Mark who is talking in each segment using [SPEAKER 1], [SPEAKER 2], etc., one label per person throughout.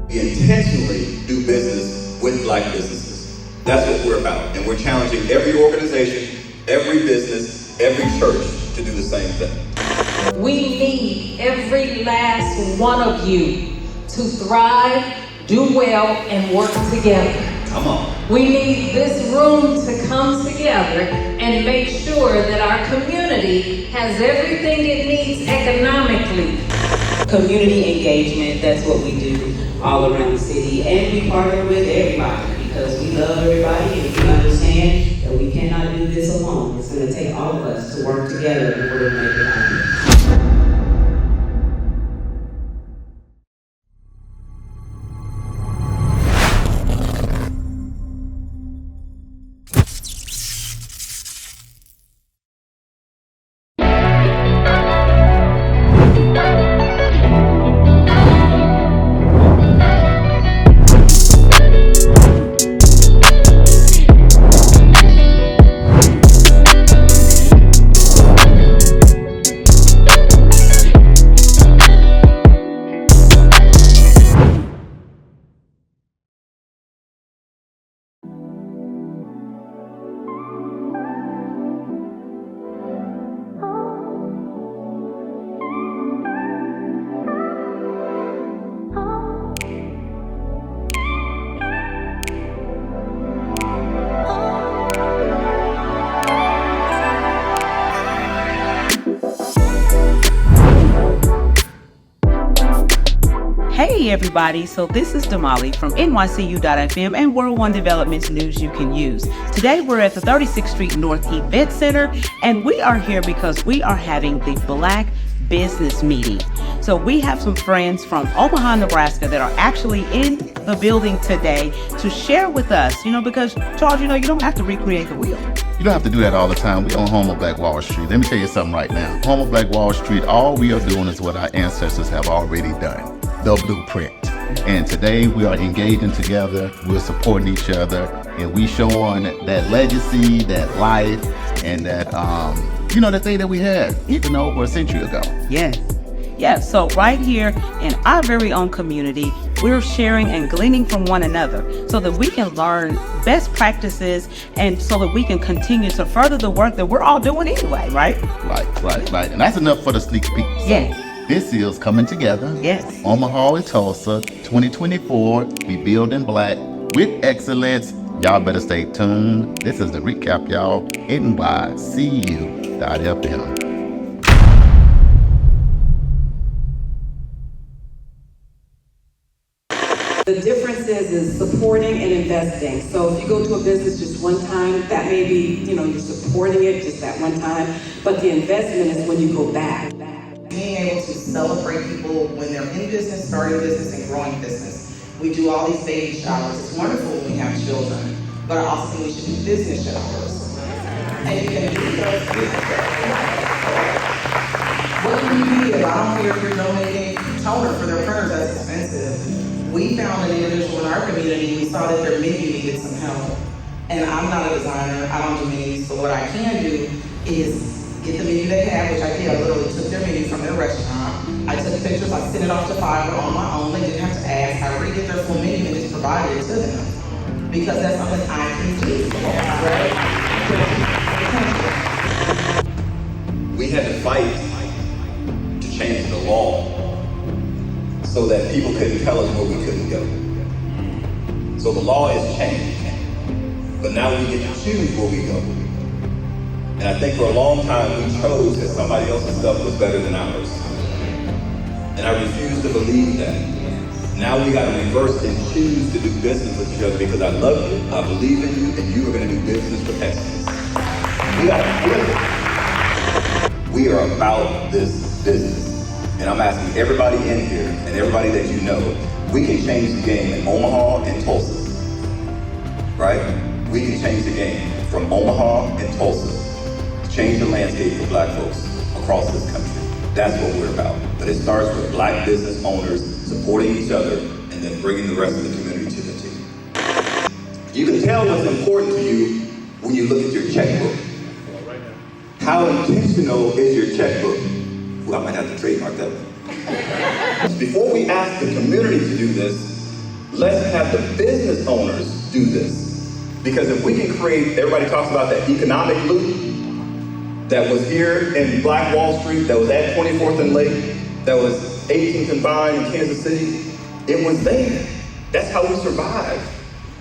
[SPEAKER 1] We intentionally do business with Black businesses. That's what we're about. And we're challenging every organization, every business, every church to do the same thing.
[SPEAKER 2] We need every last one of you to thrive, do well, and work together.
[SPEAKER 1] Come on.
[SPEAKER 2] We need this room to come together and make sure that our community has everything it needs economically.
[SPEAKER 3] Community engagement, that's what we do all around the city, and we partner with everybody because we love everybody and we understand that we cannot do this alone. It's going to take all of us to work together in order to make it happen.
[SPEAKER 4] Hey everybody, so this is Damali from NYCU.FM and World One Development's news you can use. Today we're at the 36th Street North Event Center and we are here because we are having the Black Business Meeting. So we have some friends from Omaha, Nebraska that are actually in the building today to share with us, because Charles, you don't have to recreate the wheel.
[SPEAKER 5] You don't have to do that all the time. We on Home of Black Wall Street. Let me tell you something right now. Home of Black Wall Street, all we are doing is what our ancestors have already done, the blueprint. And today we are engaging together, we're supporting each other, and we showing that legacy, that life, and that, the thing that we had, over a century ago.
[SPEAKER 4] Yes, so right here in our very own community, we're sharing and gleaning from one another so that we can learn best practices and so that we can continue to further the work that we're all doing anyway, right?
[SPEAKER 5] Right. And that's enough for the sneak peek. So this is Coming Together.
[SPEAKER 4] Yes.
[SPEAKER 5] Omaha and Tulsa, 2024. We building Black with excellence. Y'all better stay tuned. This is the recap, y'all. NYCU.FM.
[SPEAKER 3] The difference is supporting and investing. So if you go to a business just one time, that may be, you're supporting it just that one time, but the investment is when you go back.
[SPEAKER 6] Being able to celebrate people when they're in business, starting business, and growing business. We do all these baby showers. It's wonderful when we have children, but I also think we should do business showers. And you can do those business showers. What do you give? I don't care if you're donating toner for their printers, that's expensive. We found an individual in our community, we saw that their menu needed some help. And I'm not a designer, I don't do menus, but what I can do is get the menu they had, which I did. I literally took their menu from their restaurant. I took pictures, I sent it off to Fiverr on my own. They didn't have to ask. I redid their full menu and just provided it to them. Because that's something I can do, right?
[SPEAKER 1] We had to fight to change the law so that people couldn't tell us where we couldn't go. So the law is changed, but now we get to choose where we go. And I think for a long time we chose that somebody else's stuff was better than ours. And I refuse to believe that. Now we gotta reverse and choose to do business with each other because I love you, I believe in you, and you are gonna do business with excellence. We are about this business. And I'm asking everybody in here and everybody that you know, we can change the game in Omaha and Tulsa, right? We can change the game from Omaha and Tulsa to change the landscape for Black folks across this country. That's what we're about. But it starts with Black business owners supporting each other and then bringing the rest of the community to the team. You can tell what's important to you when you look at your checkbook. How intentional is your checkbook? Well, I might have to trademark that one. Before we ask the community to do this, Let's have the business owners do this. Because if we can create, everybody talks about that economic loop that was here in Black Wall Street, that was at 24th and Lake, that was 18th and Vine in Kansas City, it was there. That's how we survived.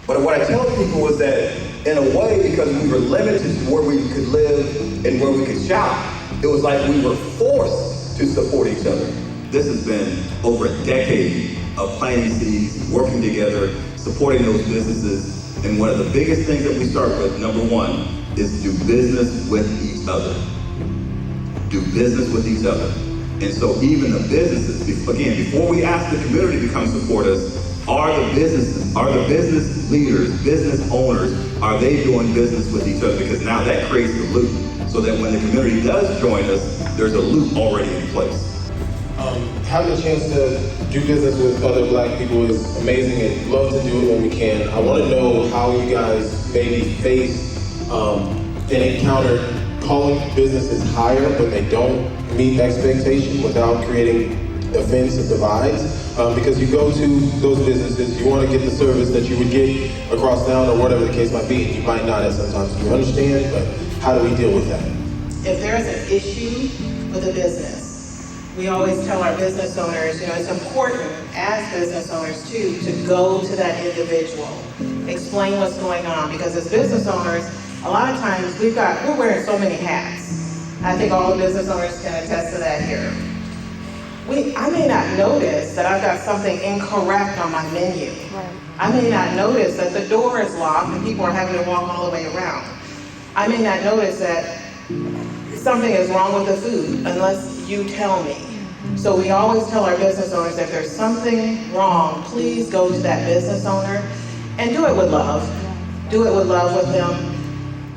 [SPEAKER 1] But what I tell people is that, in a way, because we were limited to where we could live and where we could shop, it was like we were forced to support each other. This has been over a decade of planting seeds, working together, supporting those businesses. And one of the biggest things that we start with, number one, is do business with each other. Do business with each other. And so even the businesses, again, before we ask the community to come support us, are the business leaders, business owners, are they doing business with each other? Because now that creates the loop, so that when the community does join us, there's a loop already in place.
[SPEAKER 7] Having a chance to do business with other Black people is amazing, and love to do it when we can. I want to know how you guys maybe face and encountered calling businesses higher when they don't meet expectation without creating offensive divides. Because you go to those businesses, you want to get the service that you would get across town or whatever the case might be. You might not, and sometimes you understand, but how do we deal with that?
[SPEAKER 6] If there's an issue with a business, we always tell our business owners, it's important as business owners too, to go to that individual, explain what's going on, because as business owners, a lot of times we're wearing so many hats. I think all the business owners can attest to that here. I may not notice that I've got something incorrect on my menu. Right. I may not notice that the door is locked and people are having to walk all the way around. I may not notice that something is wrong with the food unless you tell me. So we always tell our business owners, if there's something wrong, please go to that business owner and do it with love. Do it with love with them.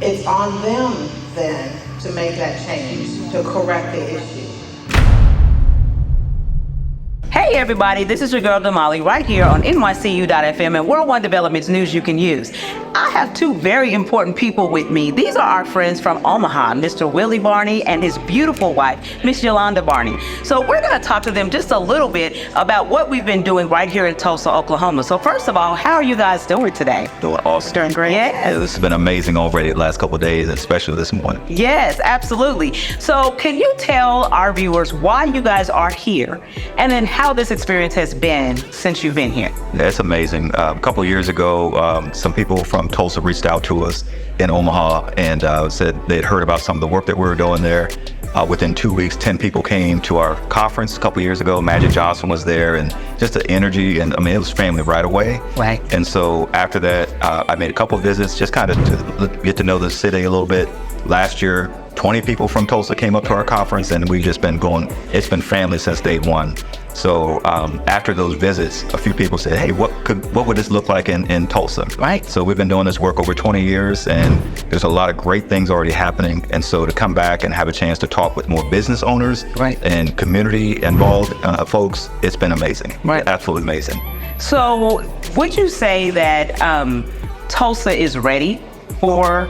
[SPEAKER 6] It's on them then to make that change, to correct the issue.
[SPEAKER 4] Hey everybody, this is your girl Damali right here on NYCU.FM and World One Development's News You Can Use. I have two very important people with me. These are our friends from Omaha, Mr. Willie Barney and his beautiful wife, Miss Yolanda Barney. So we're going to talk to them just a little bit about what we've been doing right here in Tulsa, Oklahoma. So first of all, how are you guys doing today?
[SPEAKER 8] Doing awesome.
[SPEAKER 4] Doing great? Yes.
[SPEAKER 8] It's been amazing already the last couple of days, especially this morning.
[SPEAKER 4] Yes, absolutely. So can you tell our viewers why you guys are here and then how this experience has been since you've been here?
[SPEAKER 8] Yeah, it's amazing. A couple of years ago, some people from Tulsa reached out to us in Omaha and said they'd heard about some of the work that we were doing there. Within 2 weeks, 10 people came to our conference a couple of years ago. Magic Johnson was there, and just the energy, and I mean, it was family right away.
[SPEAKER 4] Right.
[SPEAKER 8] And so after that, I made a couple of visits, just kind of to get to know the city a little bit. Last year, 20 people from Tulsa came up to our conference, and we've just been going, it's been family since day one. So after those visits, a few people said, hey, what would this look like in Tulsa?
[SPEAKER 4] Right.
[SPEAKER 8] So we've been doing this work over 20 years, and there's a lot of great things already happening. And so to come back and have a chance to talk with more business owners and community involved folks, it's been amazing.
[SPEAKER 4] Right.
[SPEAKER 8] Absolutely amazing.
[SPEAKER 4] So would you say that Tulsa is ready for?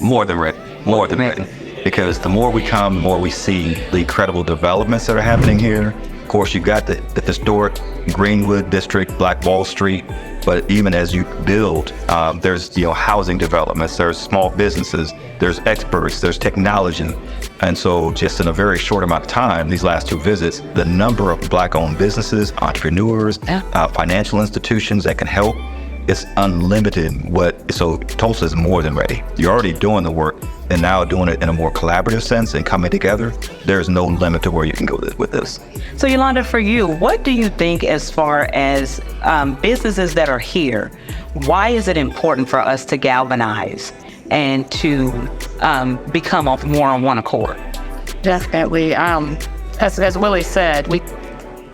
[SPEAKER 8] More than ready. More than ready. Because the more we come, the more we see the incredible developments that are happening here. Of course, you've got the historic Greenwood District, Black Wall Street, but even as you build, there's housing developments, there's small businesses, there's experts, there's technology. And so just in a very short amount of time, these last two visits, the number of Black-owned businesses, entrepreneurs, financial institutions that can help, it's unlimited. So Tulsa is more than ready. You're already doing the work, and now doing it in a more collaborative sense and coming together, there's no limit to where you can go with this.
[SPEAKER 4] So Yolanda, for you, what do you think as far as businesses that are here, why is it important for us to galvanize and to become more on one accord?
[SPEAKER 9] Definitely. As Willie said,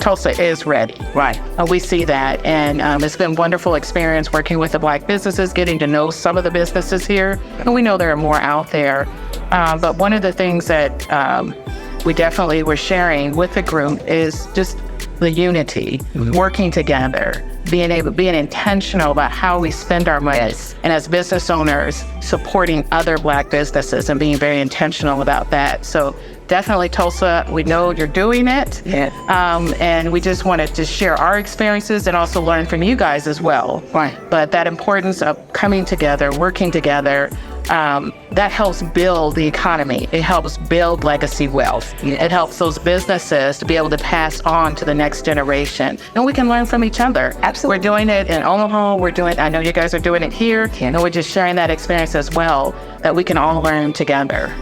[SPEAKER 9] Tulsa is ready.
[SPEAKER 4] Right.
[SPEAKER 9] We see that, and it's been a wonderful experience working with the Black businesses, getting to know some of the businesses here, and we know there are more out there. But one of the things that we definitely were sharing with the group is just the unity, working together, being intentional about how we spend our money, and as business owners, supporting other Black businesses and being very intentional about that. So definitely Tulsa, we know you're doing it.
[SPEAKER 4] Yes.
[SPEAKER 9] And we just wanted to share our experiences and also learn from you guys as well.
[SPEAKER 4] Right.
[SPEAKER 9] But that importance of coming together, working together, that helps build the economy. It helps build legacy wealth.
[SPEAKER 4] Yes.
[SPEAKER 9] It helps those businesses to be able to pass on to the next generation. And we can learn from each other.
[SPEAKER 4] Absolutely.
[SPEAKER 9] We're doing it in Omaha. I know you guys are doing it here.
[SPEAKER 4] Yes.
[SPEAKER 9] And we're just sharing that experience as well, that we can all learn together.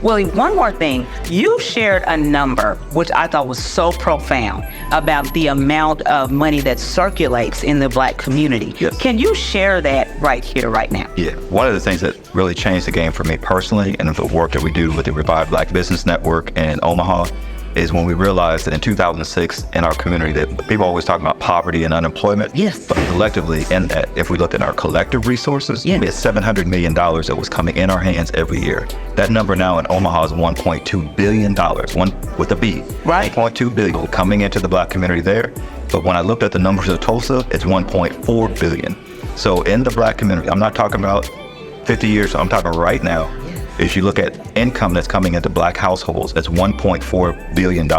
[SPEAKER 4] Willie, one more thing. You shared a number, which I thought was so profound, about the amount of money that circulates in the Black community.
[SPEAKER 8] Yes.
[SPEAKER 4] Can you share that right here, right now?
[SPEAKER 8] Yeah, one of the things that really changed the game for me personally, and the work that we do with the Revived Black Business Network in Omaha, is when we realized that in 2006 in our community that people always talk about poverty and unemployment.
[SPEAKER 4] Yes.
[SPEAKER 8] But collectively in that, if we looked at our collective resources,
[SPEAKER 4] Yes.
[SPEAKER 8] we had $700 million that was coming in our hands every year. That number now in Omaha is $1.2 billion, one with a B.
[SPEAKER 4] Right.
[SPEAKER 8] $1.2 billion coming into the Black community there. But when I looked at the numbers of Tulsa, it's $1.4 billion. So in the Black community, I'm not talking about 50 years, I'm talking right now. If you look at income that's coming into Black households, it's $1.4 billion.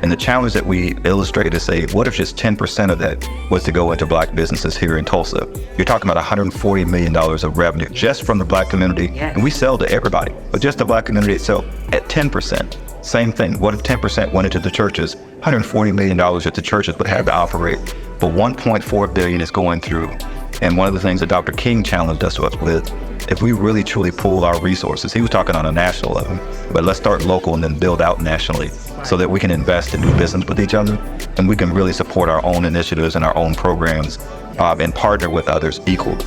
[SPEAKER 8] And the challenge that we illustrate is say, what if just 10% of that was to go into Black businesses here in Tulsa? You're talking about $140 million of revenue just from the Black community.
[SPEAKER 4] Yes.
[SPEAKER 8] And we sell to everybody, but just the Black community itself at 10%. Same thing. What if 10% went into the churches? $140 million that the churches would have to operate. But $1.4 billion is going through. And one of the things that Dr. King challenged us with, if we really truly pool our resources, he was talking on a national level, but let's start local and then build out nationally so that we can invest and do business with each other, and we can really support our own initiatives and our own programs and partner with others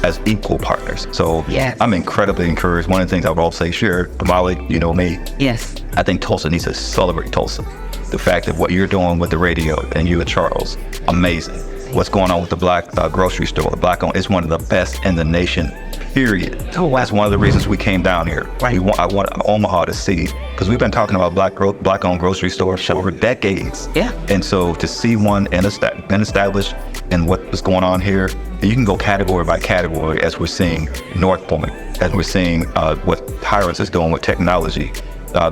[SPEAKER 8] as equal partners. So
[SPEAKER 4] Yes.
[SPEAKER 8] I'm incredibly encouraged. One of the things I would also say, sure, Damali, you know me.
[SPEAKER 4] Yes.
[SPEAKER 8] I think Tulsa needs to celebrate Tulsa. The fact that what you're doing with the radio and you and Charles, amazing. What's going on with the Black grocery store, the Black owned, is one of the best in the nation, period.
[SPEAKER 4] Oh, wow.
[SPEAKER 8] That's one of the reasons we came down here.
[SPEAKER 4] Right.
[SPEAKER 8] I want Omaha to see, because we've been talking about Black owned grocery stores for decades.
[SPEAKER 4] Yeah.
[SPEAKER 8] And so to see one been established and what is going on here, and you can go category by category as we're seeing North Point, as we're seeing what Tyrants is doing with technology.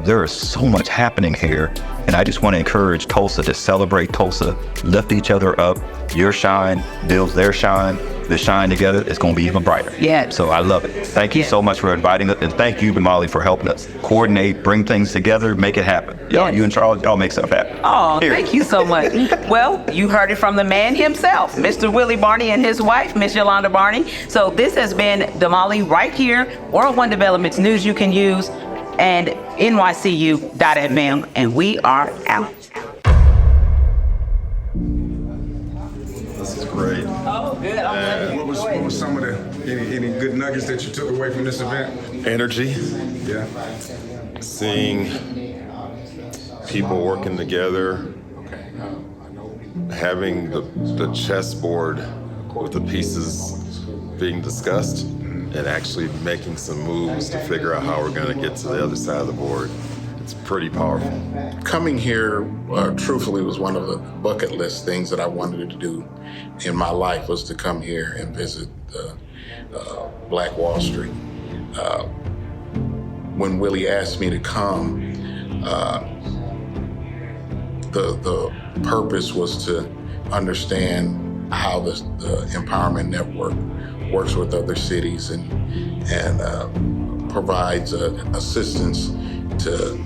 [SPEAKER 8] There is so much happening here, and I just want to encourage Tulsa to celebrate Tulsa, lift each other up. Your shine builds their shine. The shine together is going to be even brighter.
[SPEAKER 4] Yeah.
[SPEAKER 8] So I love it. Thank you
[SPEAKER 4] Yeah.
[SPEAKER 8] so much for inviting us, and thank you, Damali, for helping us coordinate, bring things together, make it happen. Y'all,
[SPEAKER 4] Yes.
[SPEAKER 8] you and Charles, y'all make stuff happen.
[SPEAKER 4] Oh,
[SPEAKER 8] Here.
[SPEAKER 4] thank you so much. Well, you heard it from the man himself, Mr. Willie Barney and his wife, Miss Yolanda Barney. So this has been Damali right here, World One Development's news you can use, and nycu.fm, and we are out.
[SPEAKER 10] This is great.
[SPEAKER 4] Oh, good.
[SPEAKER 10] What was some of the any good nuggets that you took away from this event?
[SPEAKER 11] Energy,
[SPEAKER 10] Yeah.
[SPEAKER 11] seeing people working together, having the chessboard with the pieces being discussed, and actually making some moves to figure out how we're going to get to the other side of the board. It's pretty powerful.
[SPEAKER 12] Coming here, truthfully, was one of the bucket list things that I wanted to do in my life, was to come here and visit Black Wall Street. When Willie asked me to come, the purpose was to understand how the Empowerment Network works with other cities and provides assistance to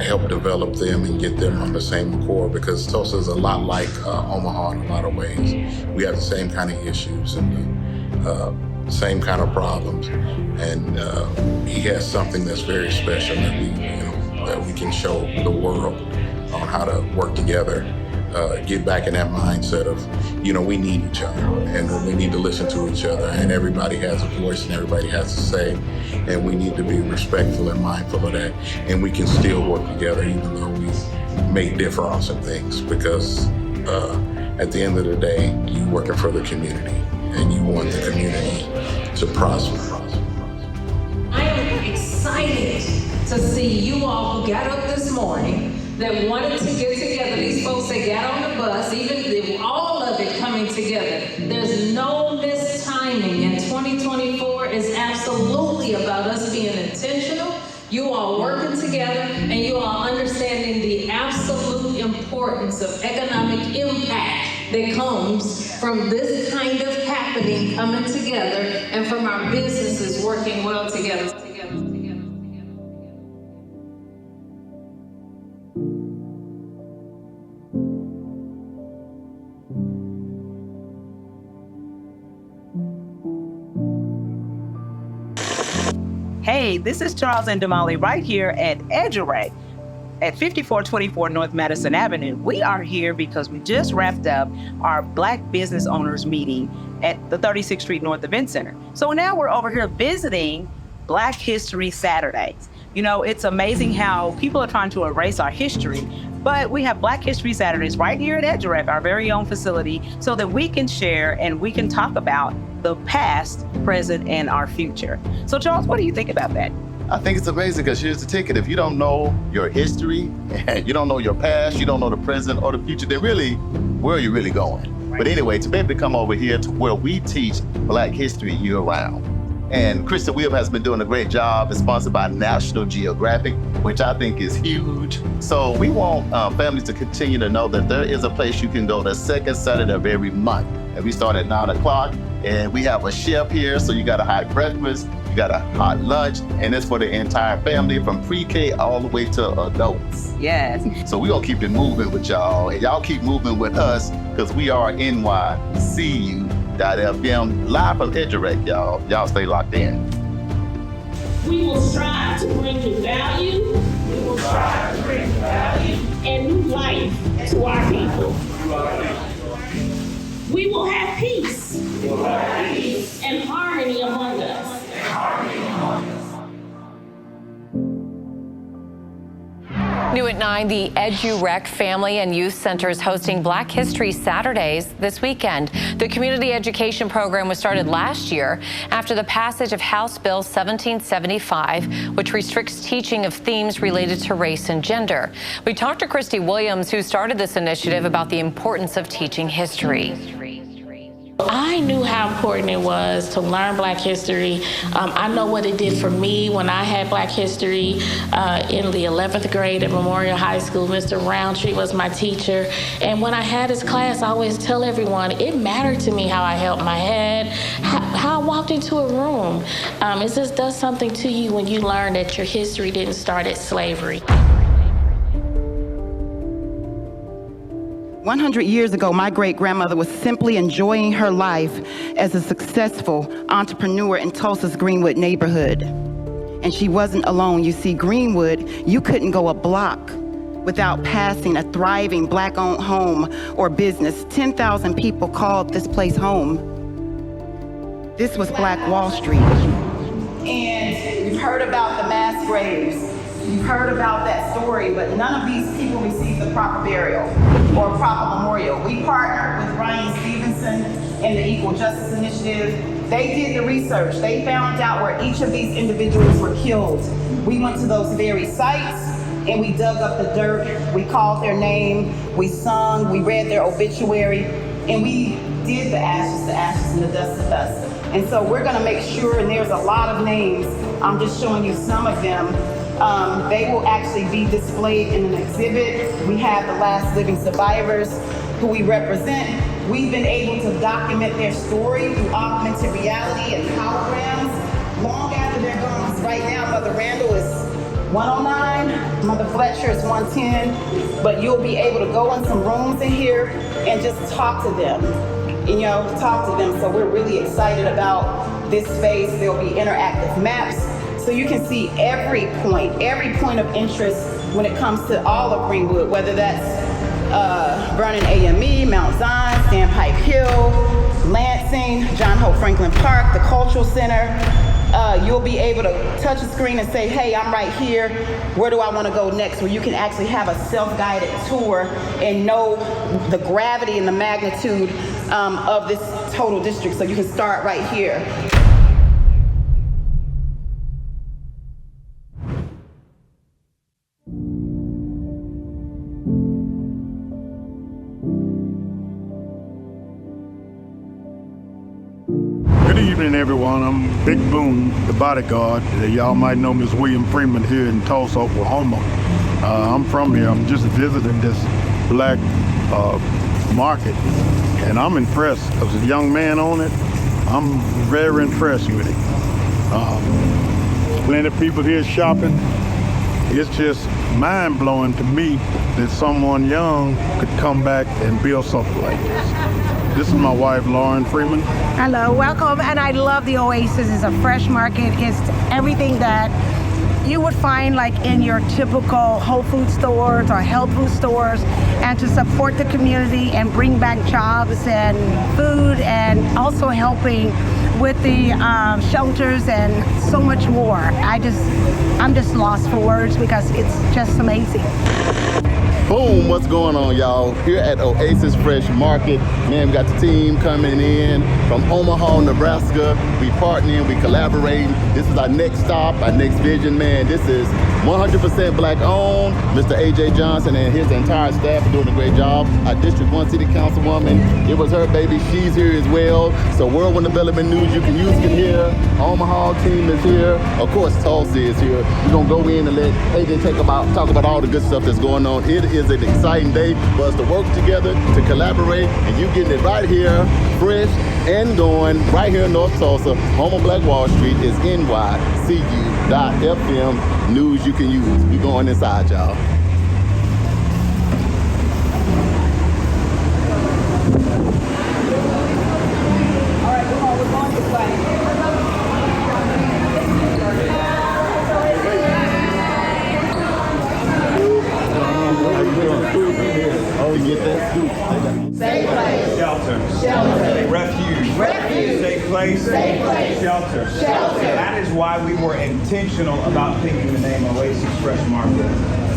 [SPEAKER 12] help develop them and get them on the same accord, because Tulsa is a lot like Omaha in a lot of ways. We have the same kind of issues and the same kind of problems, and he has something that's very special that we can show the world on how to work together. Get back in that mindset of, we need each other and we need to listen to each other, and everybody has a voice and everybody has to say, and we need to be respectful and mindful of that, and we can still work together even though we may differ on some things, because at the end of the day, you're working for the community and you want the community to prosper.
[SPEAKER 2] I am excited to see you all who got up this morning that wanted to get together. These folks that got on the bus, even all of it coming homes from this kind of happening coming together and from our businesses working well together.
[SPEAKER 4] Hey, this is Charles and Damali right here at Edgerec at 5424 North Madison Avenue. We are here because we just wrapped up our Black Business Owners meeting at the 36th Street North Event Center. So now we're over here visiting Black History Saturdays. You know, it's amazing how people are trying to erase our history, but we have Black History Saturdays right here at Edgerec, our very own facility, so that we can share and we can talk about the past, present, and our future. So Charles, what do you think about that?
[SPEAKER 5] I think it's amazing because here's the ticket. If you don't know your history and you don't know your past, you don't know the present or the future, then really, where are you really going? Right. But anyway, to be able to come over here to where we teach Black history year round. And Krista Williams has been doing a great job. It's sponsored by National Geographic, which I think is huge. So we want families to continue to know that there is a place you can go the second Saturday of every month. And we start at 9 o'clock. And we have a chef here, so you got a hot breakfast, you got a hot lunch, and it's for the entire family from pre-K all the way to adults.
[SPEAKER 4] Yes.
[SPEAKER 5] So we're gonna keep it moving with y'all, and y'all keep moving with us, because we are NYCU.FM, live from Edgerec, y'all. Y'all stay locked in.
[SPEAKER 13] We will strive to bring you value. We will strive to bring you value and new life to our people. We will have peace. And harmony among us.
[SPEAKER 14] New at 9, the Edurec Family and Youth Center is hosting Black History Saturdays this weekend. The community education program was started last year after the passage of House Bill 1775, which restricts teaching of themes related to race and gender. We talked to Christy Williams, who started this initiative, about the importance of teaching history.
[SPEAKER 13] I knew how important it was to learn Black history. I know what it did for me when I had Black history in the 11th grade at Memorial High School. Mr. Roundtree was my teacher. And when I had his class, I always tell everyone, it mattered to me how I held my head, how I walked into a room. It just does something to you when you learn that your history didn't start at slavery.
[SPEAKER 15] 100 years ago, my great-grandmother was simply enjoying her life as a successful entrepreneur in Tulsa's Greenwood neighborhood. And she wasn't alone. You see, Greenwood, you couldn't go a block without passing a thriving Black-owned home or business. 10,000 people called this place home. This was Black Wall Street.
[SPEAKER 6] And you've heard about the mass graves. You've heard about that story, but none of these people received the proper burial or proper memorial. We partnered with Ryan Stevenson and the Equal Justice Initiative. They did the research. They found out where each of these individuals were killed. We went to those very sites and we dug up the dirt. We called their name, we sung, we read their obituary, and we did the ashes, and the dust, dust. And so we're gonna make sure, and there's a lot of names, I'm just showing you some of them. They will actually be displayed in an exhibit. We have the last living survivors who we represent. We've been able to document their story through augmented reality and holograms long after they're gone. Right now, Mother Randall is 109, Mother Fletcher is 110, but you'll be able to go in some rooms in here and just talk to them, talk to them. So we're really excited about this space. There'll be interactive maps. So you can see every point of interest when it comes to all of Greenwood, whether that's Vernon AME, Mount Zion, Standpipe Hill, Lansing, John Hope Franklin Park, the Cultural Center. You'll be able to touch a screen and say, hey, I'm right here. Where do I want to go next? Where you can actually have a self-guided tour and know the gravity and the magnitude of this total district. So you can start right here.
[SPEAKER 16] Good evening, everyone. I'm Big Boone, the bodyguard. Y'all might know me as William Freeman here in Tulsa, Oklahoma. I'm from here. I'm just visiting this Black market And I'm impressed. As a young man on it, I'm very impressed with it. Plenty of people here shopping. It's just mind-blowing to me that someone young could come back and build something like this. This is my wife, Lauren Freeman.
[SPEAKER 17] Hello, welcome, and I love the Oasis. It's a fresh market. It's everything that you would find like in your typical Whole Food stores or health food stores, and to support the community and bring back jobs and food, and also helping with the shelters and so much more. I'm just lost for words because it's just amazing.
[SPEAKER 5] Boom, what's going on, y'all? Here at Oasis Fresh Market, man, we got the team coming in from Omaha, Nebraska. We partnering, we collaborating. This is our next stop, our next vision, man. This is 100% black owned. Mr. AJ Johnson and his entire staff are doing a great job. Our District 1 City Councilwoman, it was her baby, she's here as well. So World One Development News You Can Use can here. Omaha team is here. Of course, Tulsa is here. We're gonna go in and let AJ talk about all the good stuff that's going on. It is an exciting day for us to work together, to collaborate, and you getting it right here, fresh and going, right here in North Tulsa, home of Black Wall Street is nycu.fm, news you can use. We're going inside, y'all.
[SPEAKER 18] Safe place. Shelter. Shelter. Refuge. Refuge. Safe place. Safe place. Shelter. Shelter. That is why we were intentional about picking the name Oasis Fresh Market,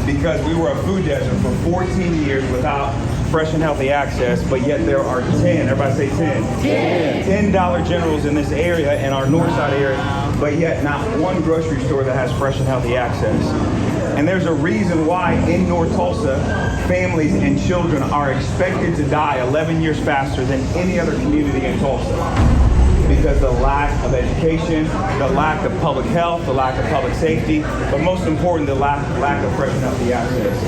[SPEAKER 18] because we were a food desert for 14 years without fresh and healthy access, but yet there are 10, everybody say 10. 10 Dollar Generals in this area, in our north side area, but yet not one grocery store that has fresh and healthy access. And there's a reason why in North Tulsa, families and children are expected to die 11 years faster than any other community in Tulsa. Because the lack of education, the lack of public health, the lack of public safety, but most important, the lack of fresh and healthy access.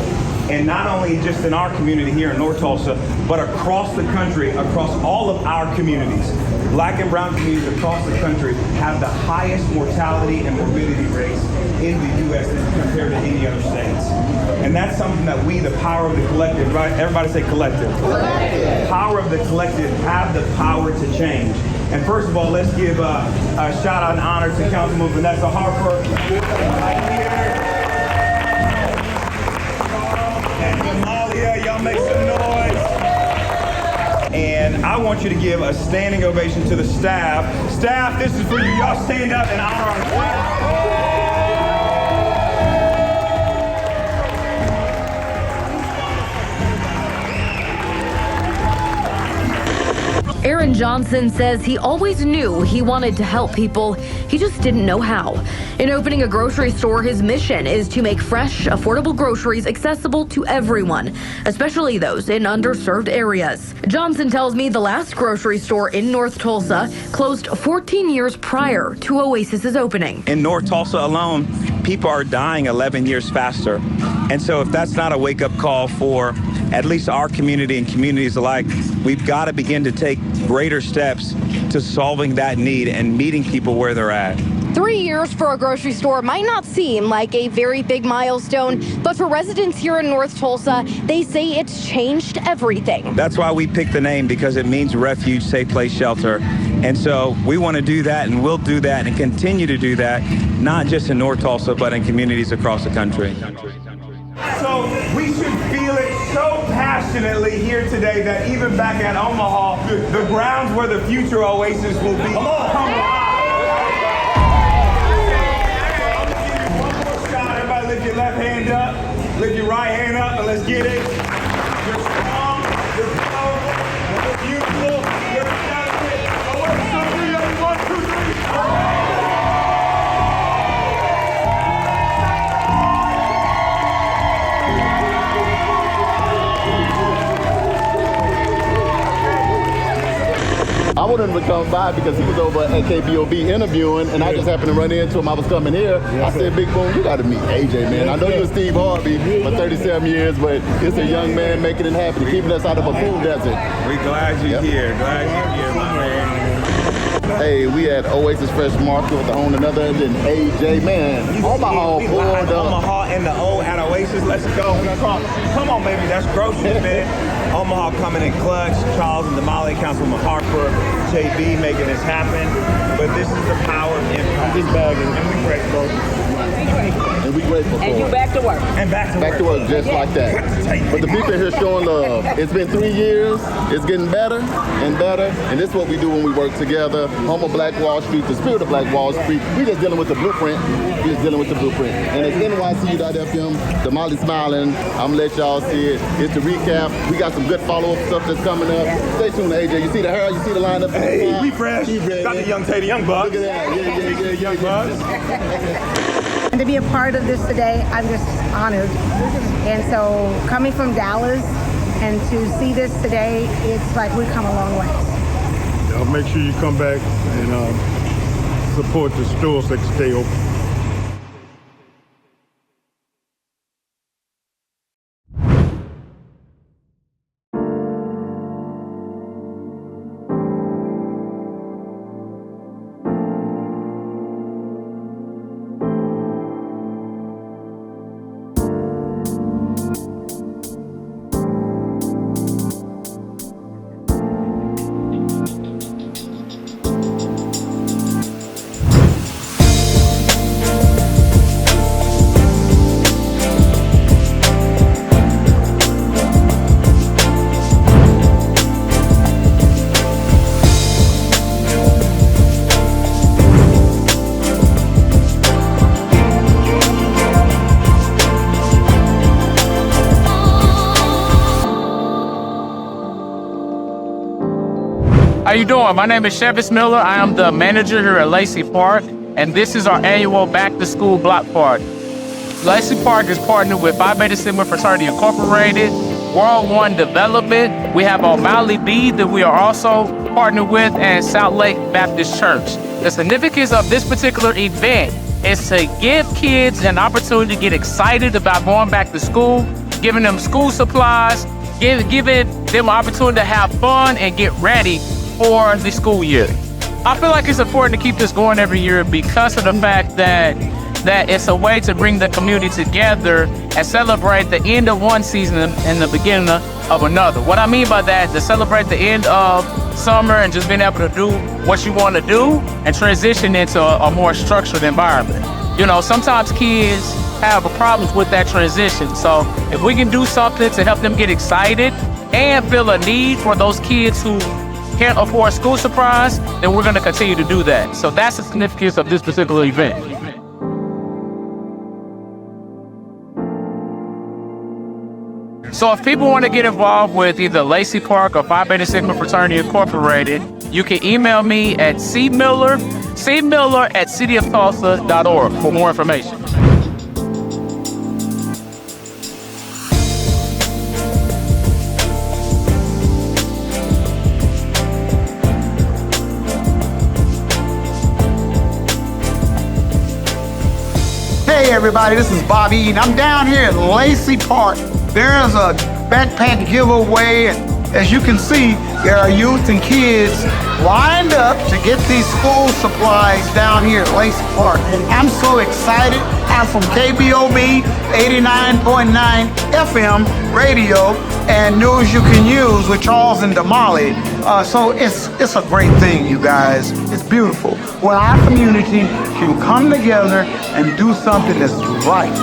[SPEAKER 18] And not only just in our community here in North Tulsa, but across the country, across all of our communities. Black and brown communities across the country have the highest mortality and morbidity rates in the U.S. compared to any other states. And that's something that we, the power of the collective, right? Everybody say collective. Collective. Power of the collective have the power to change. And first of all, let's give a shout out and honor to Councilwoman Vanessa Harper. And Amalia, y'all make some noise. And I want you to give a standing ovation to the staff. Staff, this is for you. Y'all stand up and honor our staff.
[SPEAKER 19] Aaron Johnson says he always knew he wanted to help people. He just didn't know how. In opening a grocery store, his mission is to make fresh, affordable groceries accessible to everyone, especially those in underserved areas. Johnson tells me the last grocery store in North Tulsa closed 14 years prior to Oasis's opening.
[SPEAKER 18] In North Tulsa alone, people are dying 11 years faster. And so if that's not a wake-up call for at least our community and communities alike, we've got to begin to take greater steps to solving that need and meeting people where they're at.
[SPEAKER 19] 3 years for a grocery store might not seem like a very big milestone, but for residents here in North Tulsa, they say it's changed everything.
[SPEAKER 18] That's why we picked the name, because it means refuge, safe place, shelter. And so we want to do that, and we'll do that and continue to do that, not just in North Tulsa, but in communities across the country. So we should feel it so passionately here today that even back at Omaha, the grounds where the future Oasis will be come alive. Everybody lift your left hand up, lift your right hand up, and let's get it. You're strong, you're powerful, you're beautiful, you're talented. Oasis, 1, 2, 3.
[SPEAKER 5] I wanted him to come by because he was over at KBOB interviewing, and I just happened to run into him. I was coming here. I said, Big Boom, you got to meet AJ, man. I know you were Steve Harvey for 37 years, but it's a young man making it happen, keeping us out of a food desert.
[SPEAKER 18] We glad you're here. Glad you're here, my man.
[SPEAKER 5] Hey, we at Oasis Fresh Market with none other than AJ, man. Omaha pulled up.
[SPEAKER 18] Omaha and the O at Oasis. Let's go. Come on, baby. That's groceries, man. Omaha coming in clutch. Charles and Damali, Councilman Harper, JB making this happen. But this is the power of impact.
[SPEAKER 5] This bag is,
[SPEAKER 18] and we grateful.
[SPEAKER 5] And we grateful for it.
[SPEAKER 3] And you back to work.
[SPEAKER 18] And back to
[SPEAKER 5] work just like that. But the people here showing love. It's been 3 years. It's getting better and better. And this is what we do when we work together. Home of Black Wall Street, the spirit of Black Wall Street. We just dealing with the blueprint. We just dealing with the blueprint. And it's NYCU.FM, Damali smiling. I'm gonna let y'all see it. It's the recap. We got some good follow-up stuff that's coming up. Stay tuned, AJ. You see the hair? You see the lineup?
[SPEAKER 18] Hey, we fresh. Got the young Tay, young Bucks.
[SPEAKER 5] Look at that. Yeah, young Bucks.
[SPEAKER 17] And to be a part of this today, I'm just honored. And so coming from Dallas and to see this today, it's like we've come a long way.
[SPEAKER 16] Y'all make sure you come back and support the stores that stay open.
[SPEAKER 20] How you doing? My name is Chevis Miller. I am the manager here at Lacey Park, and this is our annual Back to School Block Party. Lacey Park is partnered with Phi Beta Sigma Fraternity Incorporated, World One Development. We have O'Malley B that we are also partnered with, and South Lake Baptist Church. The significance of this particular event is to give kids an opportunity to get excited about going back to school, giving them school supplies, giving them an opportunity to have fun and get ready for the school year. I feel like it's important to keep this going every year because of the fact that it's a way to bring the community together and celebrate the end of one season and the beginning of another. What I mean by that is to celebrate the end of summer and just being able to do what you want to do and transition into a more structured environment. You know, sometimes kids have problems with that transition. So if we can do something to help them get excited and feel a need for those kids who can't afford school supplies, then we're going to continue to do that. So that's the significance of this particular event. So if people want to get involved with either Lacey Park or Phi Beta Sigma Fraternity Incorporated, you can email me at cmiller@cityoftulsa.org for more information.
[SPEAKER 21] Hey everybody, this is Bobby Eaton. I'm down here at Lacey Park. There's a backpack giveaway, and as you can see, there are youth and kids lined up to get these school supplies down here at Lacey Park. I'm so excited. I'm from KBOB 89.9 FM radio and News You Can Use with Charles and Damali. So it's a great thing, you guys. It's beautiful. When our community can come together and do something that's right.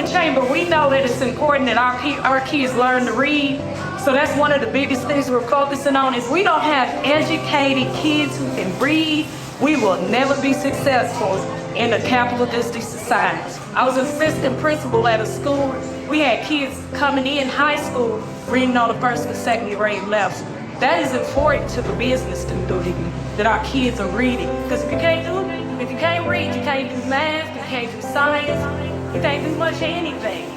[SPEAKER 1] in chamber, we know that it's important that our kids learn to read. So that's one of the biggest things we're focusing on. If we don't have educated kids who can read, we will never be successful in a capitalistic society. I was an assistant principal at a school. We had kids coming in high school reading on the first and second grade levels. That is important to the business community, that our kids are reading. Because if you can't read, you can't do math, you can't do science, you can't do much of anything.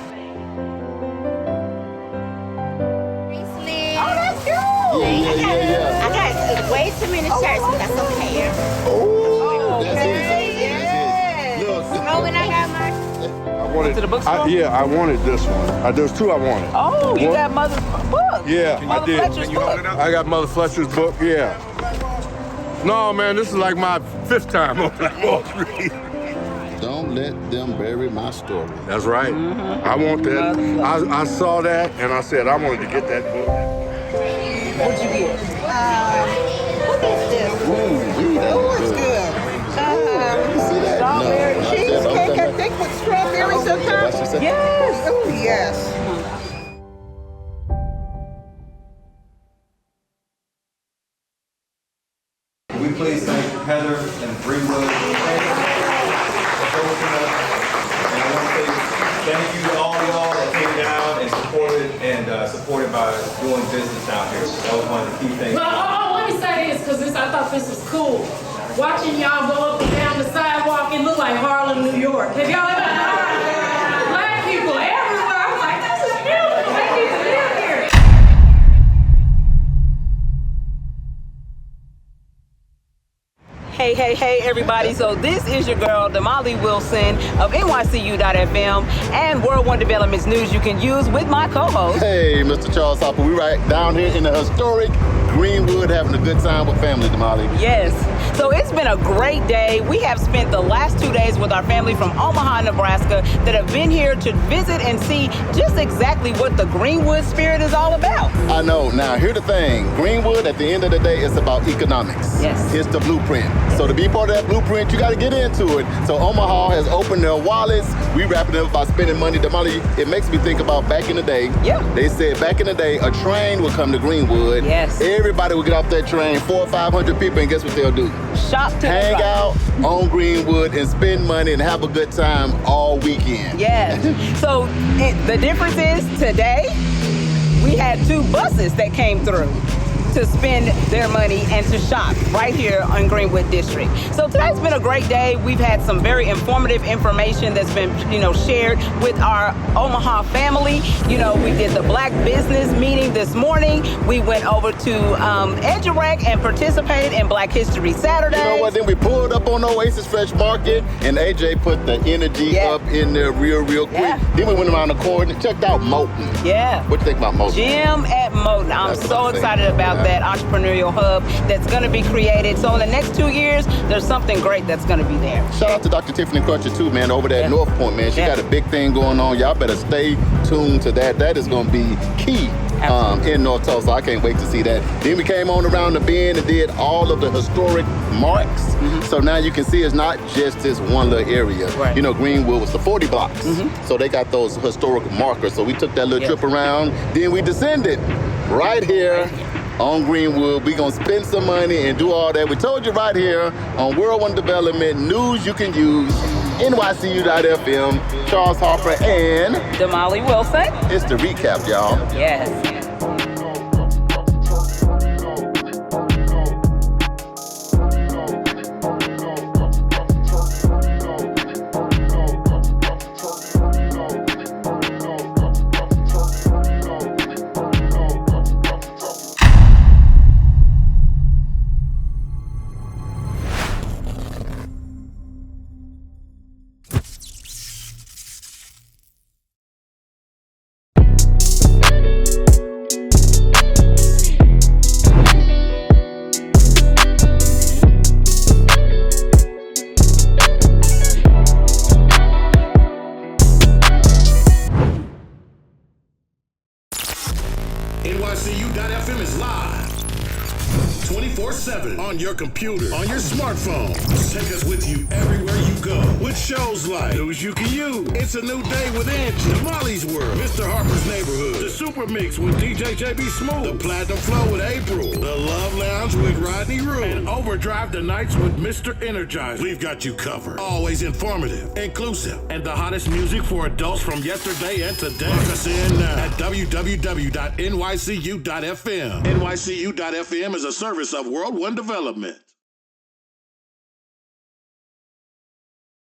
[SPEAKER 22] Oh, that's cute. I got way too many shirts, but that's okay.
[SPEAKER 23] Oh,
[SPEAKER 22] okay. Yes. Oh, when I got my...
[SPEAKER 23] I wanted this one. There's two I wanted.
[SPEAKER 4] Oh, you got Mother book.
[SPEAKER 23] Yeah,
[SPEAKER 4] Mother
[SPEAKER 23] I did.
[SPEAKER 4] Fletcher's book.
[SPEAKER 23] I got Mother Fletcher's book, yeah. No, man, this is like my 5th time on Black Wall Street.
[SPEAKER 5] Don't let them bury my story.
[SPEAKER 23] That's right. I want that. I saw that and I said I wanted to get that book.
[SPEAKER 22] What'd you get? What is this? Ooh, it's good. Strawberry cheesecake, I think, with strawberries on top. Yes. Oh, yes.
[SPEAKER 24] We please thank Heather and Greenwood for hosting us. And I want to say thank you to all y'all that came down and supported by doing business out here. That was one of the key things.
[SPEAKER 1] Well, let me say this, because I thought this was cool. Watching y'all go up and down the sidewalk, it looked like Harlem, New York. Have y'all ever heard black people everywhere? I was like, this is beautiful. They need to live here.
[SPEAKER 4] Hey, everybody. So this is your girl, Damali Wilson of NYCU.FM and World One Development's News You Can Use with my co-host.
[SPEAKER 5] Hey, Mr. Charles Hopper. We right down here in the historic Greenwood having a good time with family, Damali.
[SPEAKER 4] Yes. So it's been a great day. We have spent the last 2 days with our family from Omaha, Nebraska that have been here to visit and see just exactly what the Greenwood spirit is all about.
[SPEAKER 5] I know. Now, here's the thing. Greenwood, at the end of the day, it's about economics.
[SPEAKER 4] Yes.
[SPEAKER 5] It's the blueprint. So to be part of that blueprint, you got to get into it. So Omaha has opened their wallets. We wrapping up by spending money. Damali, it makes me think about back in the day.
[SPEAKER 4] Yeah.
[SPEAKER 5] They said back in the day, a train would come to Greenwood.
[SPEAKER 4] Yes.
[SPEAKER 5] Everybody would get off that train, 400 or 500 people, and guess what they'll do?
[SPEAKER 4] Shop to
[SPEAKER 5] hang out on Greenwood and spend money and have a good time all weekend.
[SPEAKER 4] Yes. So the difference is today we had 2 buses that came through to spend their money and to shop right here on Greenwood District. So today's been a great day. We've had some very informative information that's been, shared with our Omaha family. We did the Black Business meeting this morning. We went over to EduRec and participated in Black History Saturday.
[SPEAKER 5] You know what? Then we pulled up on Oasis Fresh Market and AJ put the energy up in there real quick. Yeah. Then we went around the corner and checked out Moulton.
[SPEAKER 4] Yeah.
[SPEAKER 5] What do you think about Moulton?
[SPEAKER 4] Gym at Moulton. I'm so excited about that entrepreneurial hub that's going to be created. So in the next 2 years, there's something great that's going to be there.
[SPEAKER 5] Shout out to Dr. Tiffany Crutcher too, man, over there at North Point, man. She got a big thing going on. Y'all better stay tuned to that. That is going to be key in North Tulsa. I can't wait to see that. Then we came on around the bend and did all of the historic marks. So now you can see it's not just this one little area. Right. Greenwood was the 40 blocks. So they got those historical markers. So we took that little trip around. Then we descended right here on Greenwood. We're going to spend some money and do all that. We told you right here on World One Development, News You Can Use, NYCU.FM, Charles Harper, and
[SPEAKER 4] Damali Wilson.
[SPEAKER 5] It's the recap, y'all.
[SPEAKER 4] Yes.
[SPEAKER 25] NYCU.FM is live 24/7 on your computer, on your
[SPEAKER 7] smartphone. Take us with you everywhere you go with shows like News You Can Use, It's a New Day with Angie, Damali's World, Mr. Harper's Neighborhood, The Super Mix with DJ JB Smooth, The Platinum Flow with April, The Love Lounge with Rodney Rue, and Overdrive the Nights with Mr. Energizer. We've got you covered. Always informative, inclusive, and the hottest music for adults from yesterday and today. Lock us in now at www.nycu.fm. NYCU.FM is a service of World One Development.